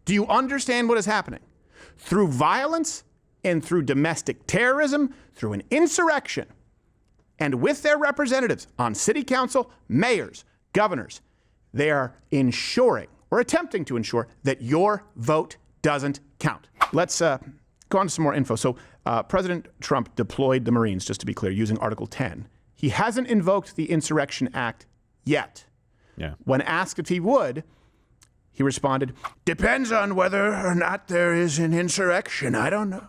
Do you understand what is happening? Through violence and through domestic terrorism, through an insurrection, and with their representatives on city council, mayors, governors, they are ensuring or attempting to ensure that your vote doesn't count. Let's go on to some more info. So President Trump deployed the Marines, just to be clear, using Article 10. He hasn't invoked the Insurrection Act yet. Yeah. When asked if he would, he responded, "Depends on whether or not there is an insurrection. I don't know."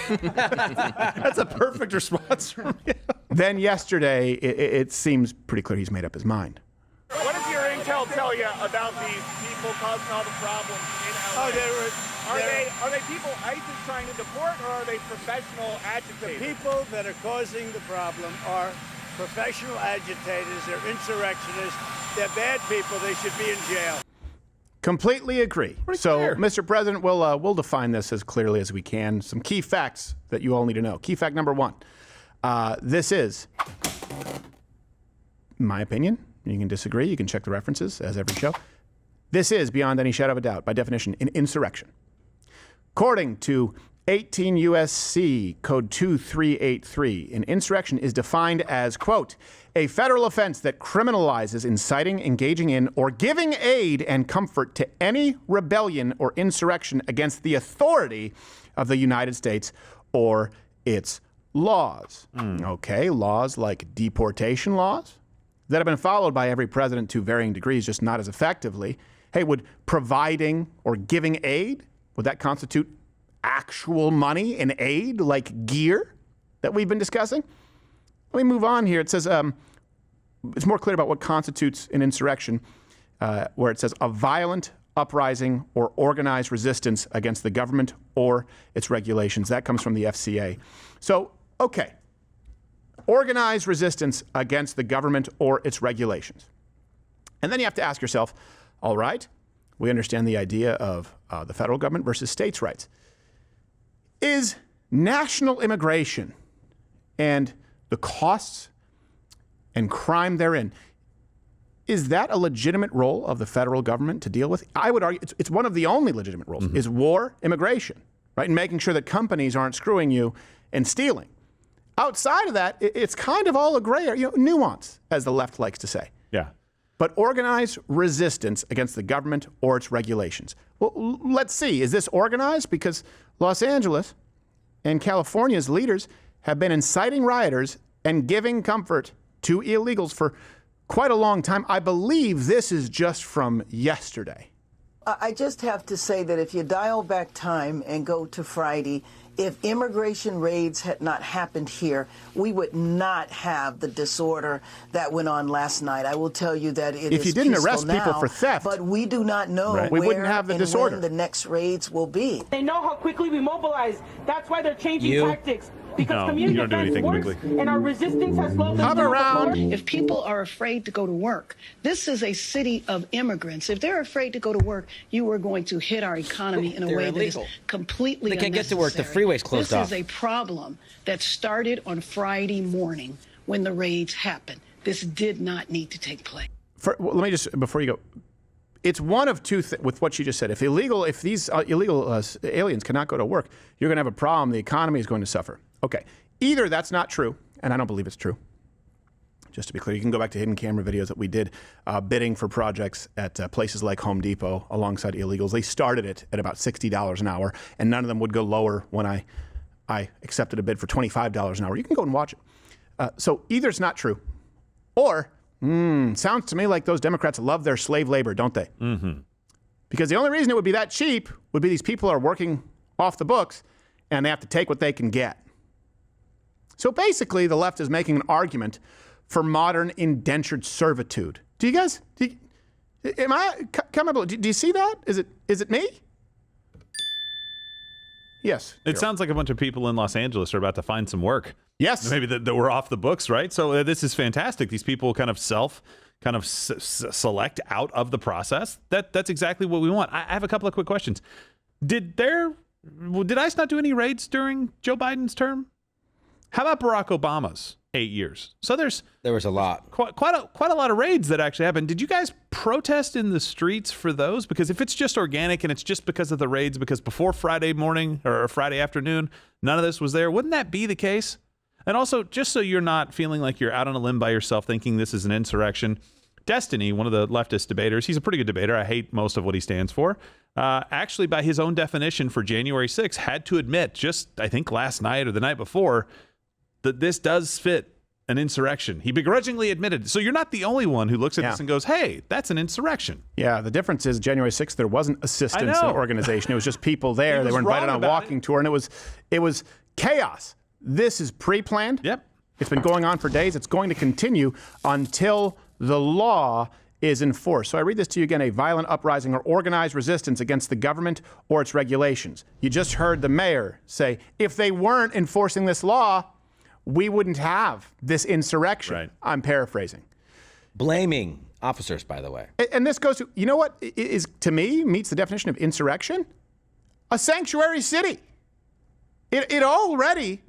That's a perfect response from you. Then yesterday, it seems pretty clear he's made up his mind. What does your intel tell you about these people causing all the problems in LA? Are they people ICE is trying to deport, or are they professional agitators? The people that are causing the problem are professional agitators. They're insurrectionists. They're bad people. They should be in jail. Completely agree. So, clear. Mr. President, we'll define this as clearly as we can. Some key facts that you all need to know. Key fact number one. This is, in my opinion, you can disagree, you can check the references as every show. This is, beyond any shadow of a doubt, by definition, an insurrection. According to 18 U.S.C. Code 2383, an insurrection is defined as, quote, a federal offense that criminalizes inciting, engaging in, or giving aid and comfort to any rebellion or insurrection against the authority of the United States or its laws. Okay, laws like deportation laws that have been followed by every president to varying degrees, just not as effectively. Hey, would providing or giving aid, would that constitute actual money and aid like gear that we've been discussing? Let me move on here. It says it's more clear about what constitutes an insurrection, where it says a violent uprising or organized resistance against the government or its regulations. That comes from the FCA. So, okay, organized resistance against the government or its regulations. And then you have to ask yourself, all right, we understand the idea of the federal government versus states' rights. Is national immigration and the costs and crime therein, is that a legitimate role of the federal government to deal with? I would argue it's one of the only legitimate roles, is war, immigration, right? And making sure that companies aren't screwing you and stealing. Outside of that, it's kind of all a gray area, nuance, as the left likes to say. Yeah. But organized resistance against the government or its regulations. Well, let's see. Is this organized? Because Los Angeles and California's leaders have been inciting rioters and giving comfort to illegals for quite a long time. I believe this is just from yesterday. I just have to say that if you dial back time and go to Friday, if immigration raids had not happened here, we would not have the disorder that went on last night. I will tell you that it is if you didn't arrest now, people for theft, but we do not know we where wouldn't have the and disorder. when the next raids will be. They know how quickly we mobilize. That's why they're changing tactics. Because community you don't do defense anything works, quickly. and our resistance has slowed them Come down around. before. If people are afraid to go to work, this is a city of immigrants. If they're afraid to go to work, you are going to hit our economy in a way illegal. that is completely They can't get to work. The unnecessary. freeway's closed off. This is a problem that started on Friday morning when the raids happened. This did not need to take place. Let me just, before you go, it's one of two with what you just said. If these illegal aliens cannot go to work, you're going to have a problem. The economy is going to suffer. Okay. Either that's not true, and I don't believe it's true. Just to be clear, you can go back to hidden camera videos that we did bidding for projects at places like Home Depot alongside illegals. They started it at about $60 an hour, and none of them would go lower when I accepted a bid for $25 an hour. You can go and watch it. So either it's not true, or sounds to me like those Democrats love their slave labor, don't they? Mm-hmm. Because the only reason it would be that cheap would be these people are working off the books, and they have to take what they can get. So basically, the left is making an argument for modern indentured servitude. Do you see that? Is it me? Yes. It sounds like a bunch of people in Los Angeles are about to find some work. Yes. Maybe that we're off the books, right? So this is fantastic. These people kind of select out of the process. That's exactly what we want. I have a couple of quick questions. Did ICE not do any raids during Joe Biden's term? How about Barack Obama's 8 years? So there was a lot. Quite a lot of raids that actually happened. Did you guys protest in the streets for those? Because if it's just organic and it's just because of the raids, because before Friday morning or Friday afternoon, none of this was there, wouldn't that be the case? And also, just so you're not feeling like you're out on a limb by yourself thinking this is an insurrection, Destiny, one of the leftist debaters, he's a pretty good debater. I hate most of what he stands for. Actually, by his own definition for January 6th, had to admit just, I think, last night or the night before, that this does fit an insurrection. He begrudgingly admitted it. So you're not the only one who looks at this and goes, hey, that's an insurrection. Yeah, the difference is January 6th, there wasn't assistance and organization. It was just people there. They were invited on a walking tour, and it was chaos. This is pre-planned. Yep. It's been going on for days. It's going to continue until the law is enforced. So I read this to you again: a violent uprising or organized resistance against the government or its regulations. You just heard the mayor say, if they weren't enforcing this law, we wouldn't have this insurrection. Right. I'm paraphrasing. Blaming officers, by the way. And this goes to, you know what is, to me, meets the definition of insurrection? A sanctuary city. It already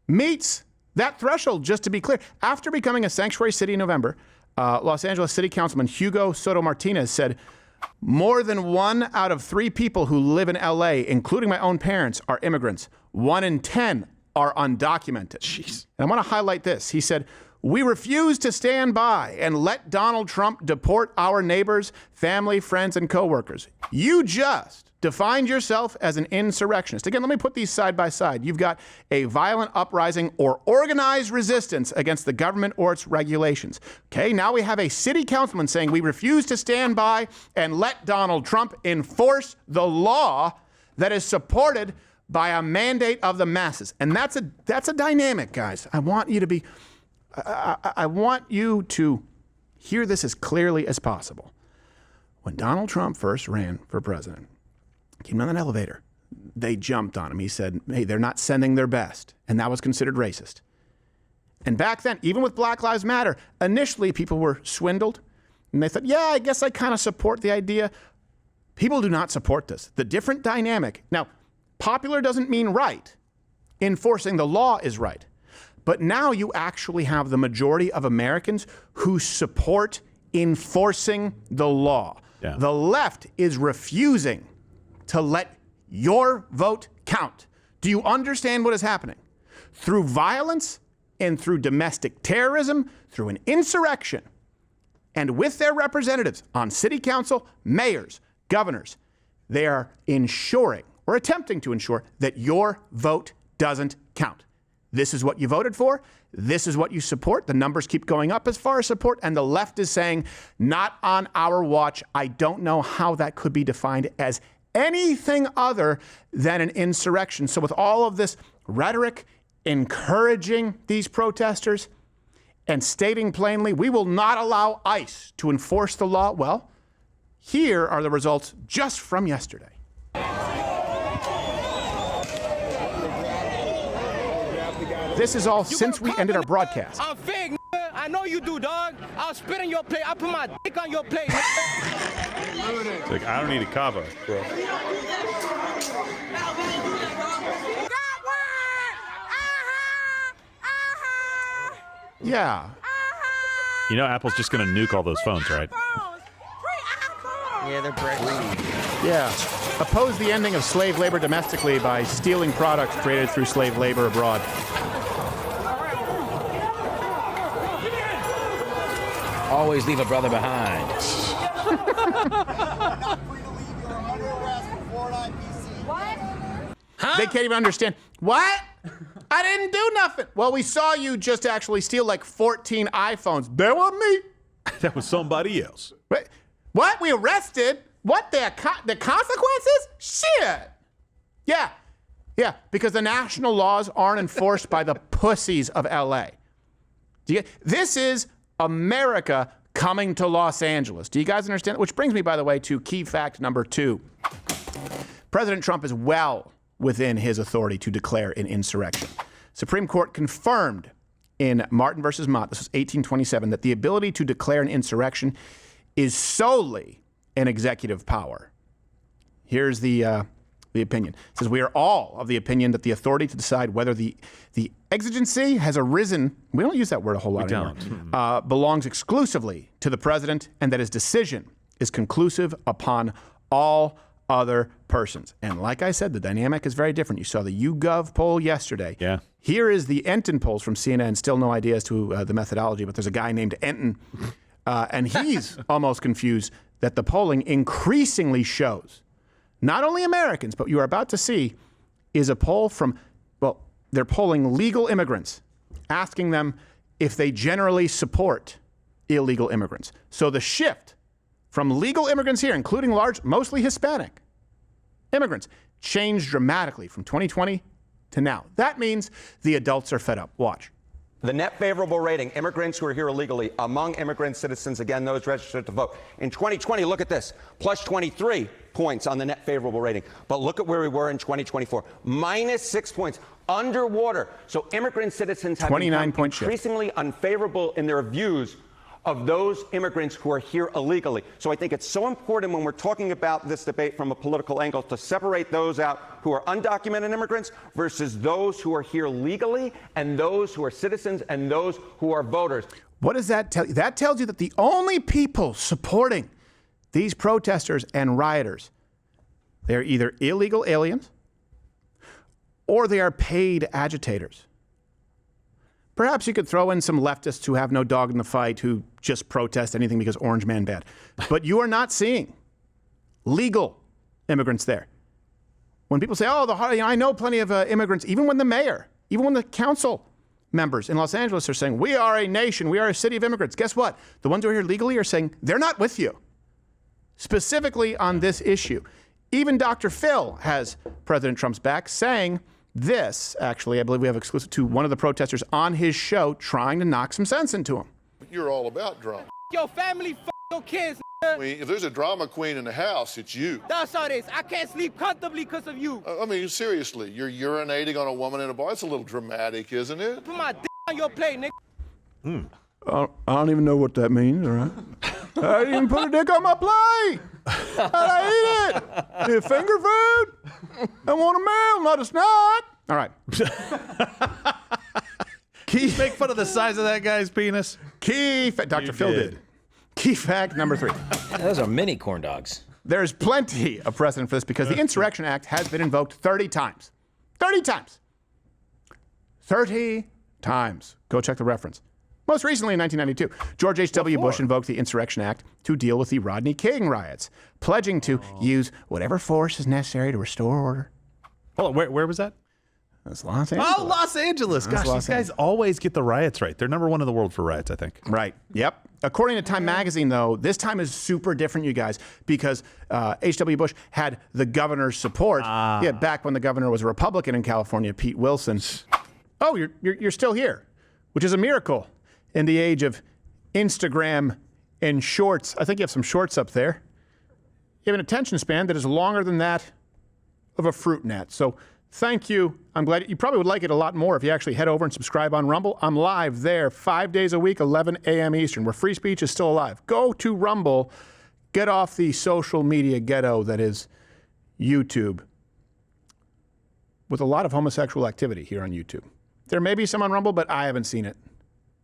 meets that threshold, just to be clear. After becoming a sanctuary city in November, Los Angeles City Councilman Hugo Soto Martinez said, more than 1 out of 3 people who live in LA, including my own parents, are immigrants. 1 in 10 are undocumented. Jeez. And I want to highlight this. He said, we refuse to stand by and let Donald Trump deport our neighbors, family, friends, and coworkers. You just defined yourself as an insurrectionist. Again, let me put these side by side. You've got a violent uprising or organized resistance against the government or its regulations. Okay, now we have a city councilman saying we refuse to stand by and let Donald Trump enforce the law that is supported by a mandate of the masses. And that's a dynamic, guys. I want you to hear this as clearly as possible. When Donald Trump first ran for president, came on an elevator, they jumped on him. He said, hey, they're not sending their best. And that was considered racist. And back then, even with Black Lives Matter, initially people were swindled. And they thought, yeah, I guess I kind of support the idea. People do not support this. The different dynamic. Now, popular doesn't mean right. Enforcing the law is right. But now you actually have the majority of Americans who support enforcing the law. Yeah. The left is refusing to let your vote count. Do you understand what is happening? Through violence and through domestic terrorism, through an insurrection, and with their representatives on city council, mayors, governors, they are ensuring or attempting to ensure that your vote doesn't count. This is what you voted for. This is what you support. The numbers keep going up as far as support. And the left is saying, not on our watch. I don't know how that could be defined as anything other than an insurrection. So with all of this rhetoric encouraging these protesters and stating plainly, we will not allow ICE to enforce the law. Well, here are the results just from yesterday. This is all since we ended our broadcast. I'm fake, I know you do, dog. I'll spit in your plate. I'll put my dick on your plate. It's like, I don't need a kava, bro. Yeah. You know Apple's just going to nuke all those phones, right? Yeah, they're breaking. Yeah. Oppose the ending of slave labor domestically by stealing products created through slave labor abroad. Always leave a brother behind. Huh? They can't even understand. What? I didn't do nothing. Well, we saw you just actually steal like 14 iPhones. That wasn't me. That was somebody else. Wait, what? We arrested? What? The consequences? Shit. Yeah. Yeah, because the national laws aren't enforced by the pussies of LA. This is America coming to Los Angeles. Do you guys understand? Which brings me, by the way, to key fact number 2. President Trump is well within his authority to declare an insurrection. Supreme Court confirmed in Martin versus Mott, this was 1827, that the ability to declare an insurrection is solely an executive power. Here's the the opinion. It says we are all of the opinion that the authority to decide whether the exigency has arisen, we don't use that word a whole lot anymore, belongs exclusively to the president, and that his decision is conclusive upon all other persons. And like I said, the dynamic is very different. You saw the YouGov poll yesterday. Yeah. Here is the Enton polls from CNN. Still no idea as to the methodology, but there's a guy named Enton, and he's almost confused that the polling increasingly shows not only Americans, but you are about to see is a poll from, well, they're polling legal immigrants, asking them if they generally support illegal immigrants. So the shift from legal immigrants here, including large, mostly Hispanic immigrants, changed dramatically from 2020 to now. That means the adults are fed up. Watch. The net favorable rating, immigrants who are here illegally, among immigrant citizens, again, those registered to vote. In 2020, look at this, plus 23 points on the net favorable rating. But look at where we were in 2024, minus 6 points, underwater. So immigrant citizens have become increasingly unfavorable in their views of those immigrants who are here illegally. So I think it's so important when we're talking about this debate from a political angle to separate those out who are undocumented immigrants versus those who are here legally and those who are citizens and those who are voters. What does that tell you? That tells you that the only people supporting these protesters and rioters, they're either illegal aliens or they are paid agitators. Perhaps you could throw in some leftists who have no dog in the fight, who just protest anything because Orange Man bad. But you are not seeing legal immigrants there. When people say, oh, I know plenty of immigrants, even when the mayor, even when the council members in Los Angeles are saying, we are a nation, we are a city of immigrants. Guess what? The ones who are here legally are saying they're not with you, specifically on this issue. Even Dr. Phil has President Trump's back, saying this, actually, I believe we have exclusive to one of the protesters on his show trying to knock some sense into him. You're all about drama. Your family, your kids. If there's a drama queen in the house, it's you. That's how it is. I can't sleep comfortably because of you. I mean, seriously, you're urinating on a woman in a bar. It's a little dramatic, isn't it? Put my dick on your plate, nigga. I don't even know what that means, all right? I didn't even put a dick on my plate. I ate it. Finger food. I want a meal, not a snack. All right. Make fun of the size of that guy's penis. Dr. Phil did. Key fact number 3. Those are mini corn dogs. There's plenty of precedent for this because the Insurrection Act has been invoked 30 times. 30 times. 30 times. Go check the reference. Most recently in 1992, George H.W. Bush invoked the Insurrection Act to deal with the Rodney King riots, pledging to use whatever force is necessary to restore order. Hold on, where was that? That's Los Angeles. Oh, Los Angeles. Gosh, these guys always get the riots right. They're number 1 in the world for riots, I think. Right. Yep. According to Time Magazine, though, this time is super different, you guys, because H.W. Bush had the governor's support. Yeah, back when the governor was a Republican in California, Pete Wilson. Oh, you're still here, which is a miracle in the age of Instagram and shorts. I think you have some shorts up there. You have an attention span that is longer than that of a fruit gnat. So thank you. I'm glad you probably would like it a lot more if you actually head over and subscribe on Rumble. I'm live there 5 days a week, 11 a.m. Eastern, where free speech is still alive. Go to Rumble. Get off the social media ghetto that is YouTube, with a lot of homosexual activity here on YouTube. There may be some on Rumble, but I haven't seen it.